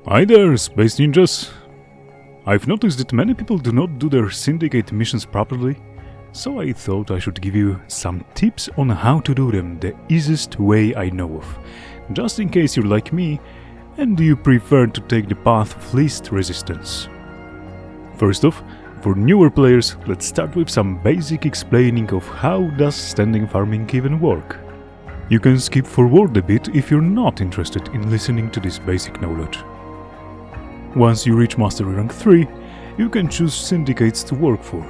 Hi there, Space Ninjas! I've noticed that many people do not do their Syndicate missions properly, so I thought I should give you some tips on how to do them the easiest way I know of, just in case you're like me and you prefer to take the path of least resistance. First off, for newer players, let's start with some basic explaining of how does standing farming even work. You can skip forward a bit if you're not interested in listening to this basic knowledge. Once you reach Mastery Rank 3, you can choose syndicates to work for.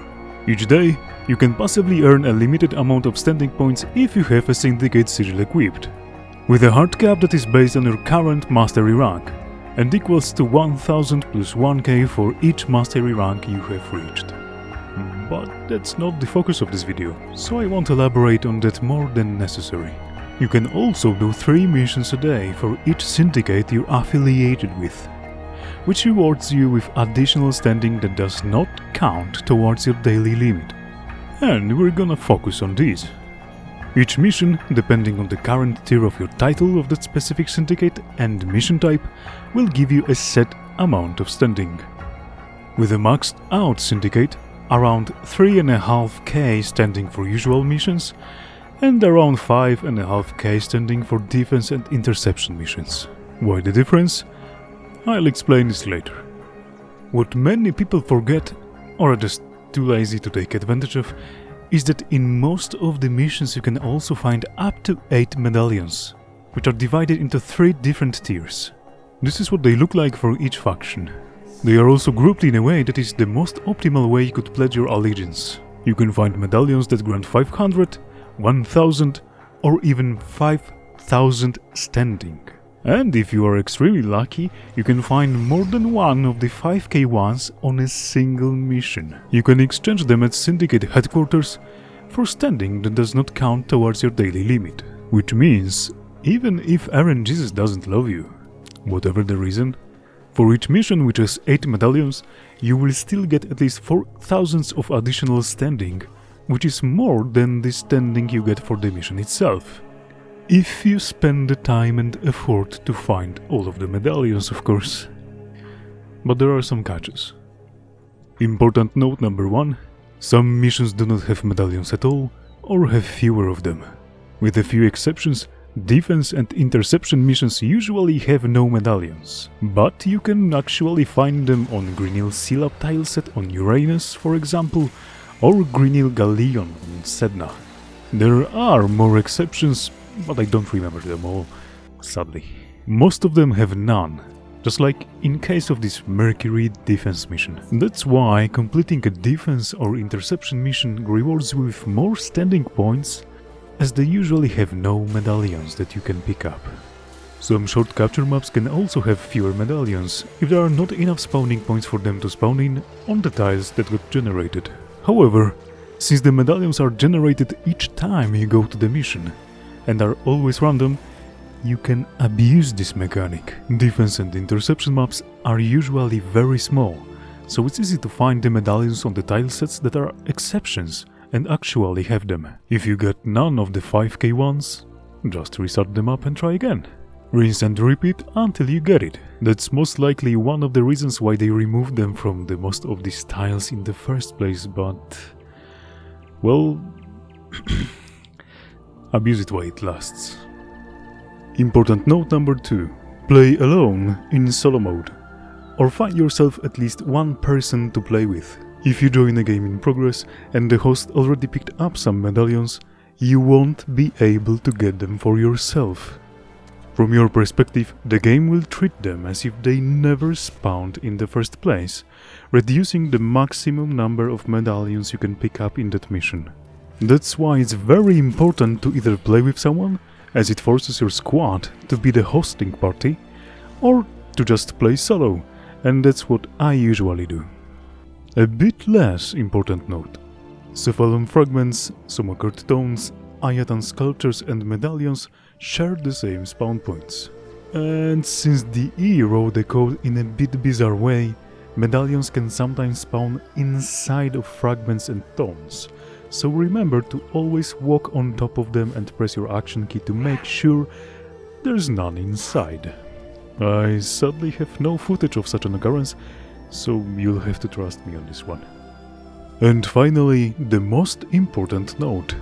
Each day, you can passively earn a limited amount of standing points if you have a syndicate sigil equipped, with a hard cap that is based on your current Mastery rank, and equals to 1000 plus 1k for each Mastery rank you have reached. But that's not the focus of this video, so I won't elaborate on that more than necessary. You can also do 3 missions a day for each syndicate you're affiliated with, which rewards you with additional standing that does not count towards your daily limit. And we're gonna focus on these. Each mission, depending on the current tier of your title of that specific syndicate and mission type, will give you a set amount of standing. With a maxed out syndicate, around 3.5k standing for usual missions, and around 5.5k standing for defense and interception missions. Why the difference? I'll explain this later. What many people forget, or are just too lazy to take advantage of, is that in most of the missions you can also find up to 8 medallions, which are divided into 3 different tiers. This is what they look like for each faction. They are also grouped in a way that is the most optimal way you could pledge your allegiance. You can find medallions that grant 500, 1000 or even 5000 standing. And if you are extremely lucky, you can find more than one of the 5k ones on a single mission. You can exchange them at Syndicate headquarters for standing that does not count towards your daily limit. Which means, even if Aaron Jesus doesn't love you, whatever the reason, for each mission which has 8 medallions, you will still get at least 4000 of additional standing, which is more than the standing you get for the mission itself. If you spend the time and effort to find all of the medallions, of course. But there are some catches. Important note number 1, some missions do not have medallions at all, or have fewer of them. With a few exceptions, defense and interception missions usually have no medallions, but you can actually find them on Greenhill Sealab tileset on Uranus, for example, or Greenhill Galleon on Sedna. There are more exceptions, but I don't remember them all, sadly. Most of them have none, just like in case of this Mercury defense mission. That's why completing a defense or interception mission rewards you with more standing points, as they usually have no medallions that you can pick up. Some short capture maps can also have fewer medallions, if there are not enough spawning points for them to spawn in on the tiles that got generated. However, since the medallions are generated each time you go to the mission, and are always random, you can abuse this mechanic. Defense and interception maps are usually very small, so it's easy to find the medallions on the tilesets that are exceptions and actually have them. If you get none of the 5k ones, just restart the map and try again. Rinse and repeat until you get it. That's most likely one of the reasons why they removed them from the most of these tiles in the first place, but... well... abuse it while it lasts. Important note number 2. Play alone in solo mode, or find yourself at least one person to play with. If you join a game in progress and the host already picked up some medallions, you won't be able to get them for yourself. From your perspective, the game will treat them as if they never spawned in the first place, reducing the maximum number of medallions you can pick up in that mission. That's why it's very important to either play with someone, as it forces your squad to be the hosting party, or to just play solo, and that's what I usually do. A bit less important note. Cephalon fragments, Sumakurt stones, Ayatan sculptures and medallions share the same spawn points. And since the E wrote the code in a bit bizarre way, medallions can sometimes spawn inside of fragments and tomes, so remember to always walk on top of them and press your action key to make sure there's none inside. I sadly have no footage of such an occurrence, so you'll have to trust me on this one. And finally, the most important note.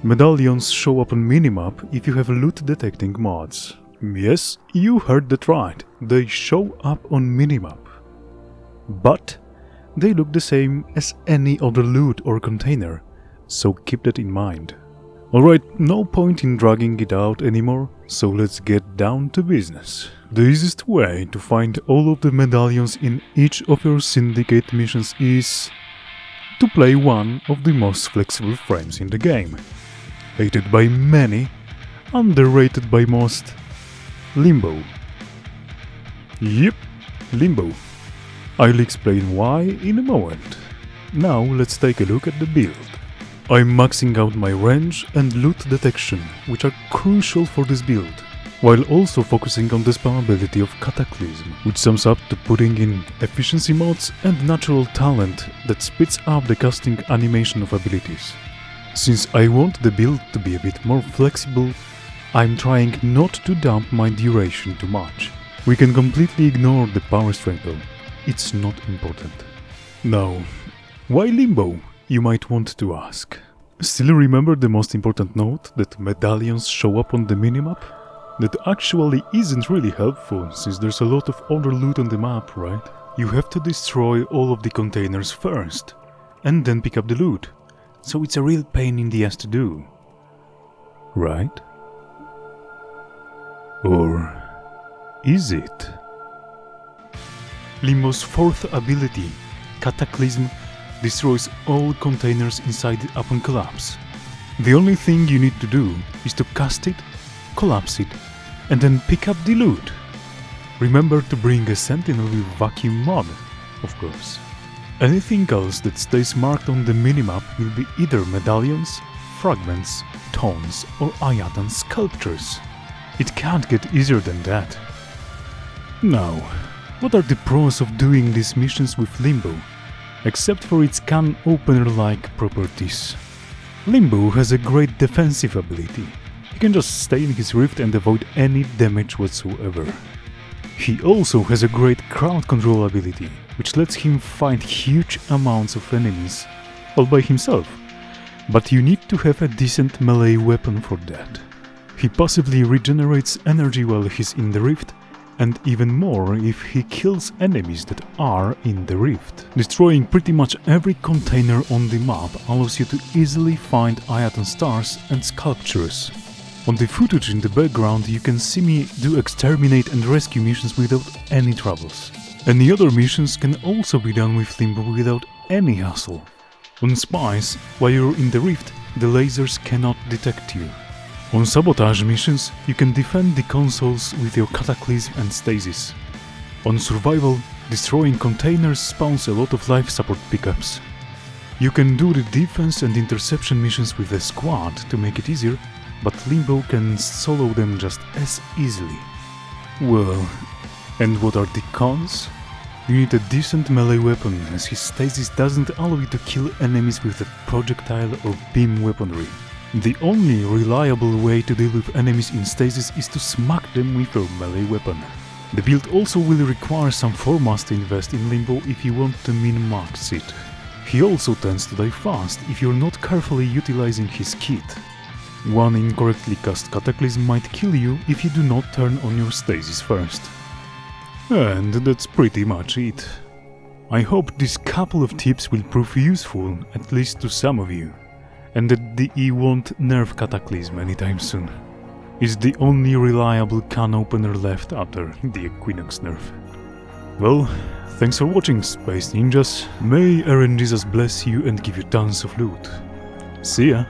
Medallions show up on minimap if you have loot detecting mods. Yes, you heard that right, they show up on minimap. But they look the same as any other loot or container, so keep that in mind. Alright, no point in dragging it out anymore, so let's get down to business. The easiest way to find all of the medallions in each of your Syndicate missions is to play one of the most flexible frames in the game. Hated by many, underrated by most, Limbo. Yep, Limbo. I'll explain why in a moment. Now let's take a look at the build. I'm maxing out my range and loot detection, which are crucial for this build, while also focusing on the spammability of Cataclysm, which sums up to putting in efficiency mods and natural talent that speeds up the casting animation of abilities. Since I want the build to be a bit more flexible, I'm trying not to dump my duration too much. We can completely ignore the power strength though, it's not important. Now, why Limbo, you might want to ask? Still remember the most important note, that medallions show up on the minimap? That actually isn't really helpful, since there's a lot of other loot on the map, right? You have to destroy all of the containers first, and then pick up the loot. So it's a real pain in the ass to do. Right? Or is it? Limbo's fourth ability, Cataclysm, destroys all containers inside upon collapse. The only thing you need to do is to cast it, collapse it, and then pick up the loot. Remember to bring a Sentinel with vacuum mod, of course. Anything else that stays marked on the minimap will be either medallions, fragments, tones, or Ayatan sculptures. It can't get easier than that. Now, what are the pros of doing these missions with Limbo? Except for its can opener-like properties. Limbo has a great defensive ability. He can just stay in his rift and avoid any damage whatsoever. He also has a great crowd control ability, which lets him fight huge amounts of enemies all by himself, but you need to have a decent melee weapon for that. He passively regenerates energy while he's in the rift, and even more if he kills enemies that are in the rift. Destroying pretty much every container on the map allows you to easily find Ayatan stars and sculptures. On the footage in the background you can see me do exterminate and rescue missions without any troubles. Any other missions can also be done with Limbo without any hassle. On spies, while you're in the rift, the lasers cannot detect you. On sabotage missions, you can defend the consoles with your Cataclysm and Stasis. On survival, destroying containers spawns a lot of life support pickups. You can do the defense and interception missions with a squad to make it easier, but Limbo can solo them just as easily. Well, and what are the cons? You need a decent melee weapon, as his Stasis doesn't allow you to kill enemies with a projectile or beam weaponry. The only reliable way to deal with enemies in Stasis is to smack them with your melee weapon. The build also will require some formas to invest in Limbo if you want to min-max it. He also tends to die fast if you're not carefully utilizing his kit. One incorrectly cast Cataclysm might kill you if you do not turn on your Stasis first. And that's pretty much it. I hope this couple of tips will prove useful, at least to some of you, and that the E won't nerf Cataclysm anytime soon. It's the only reliable can opener left after the Equinox nerf. Well, thanks for watching, Space Ninjas. May Eren Jesus bless you and give you tons of loot. See ya!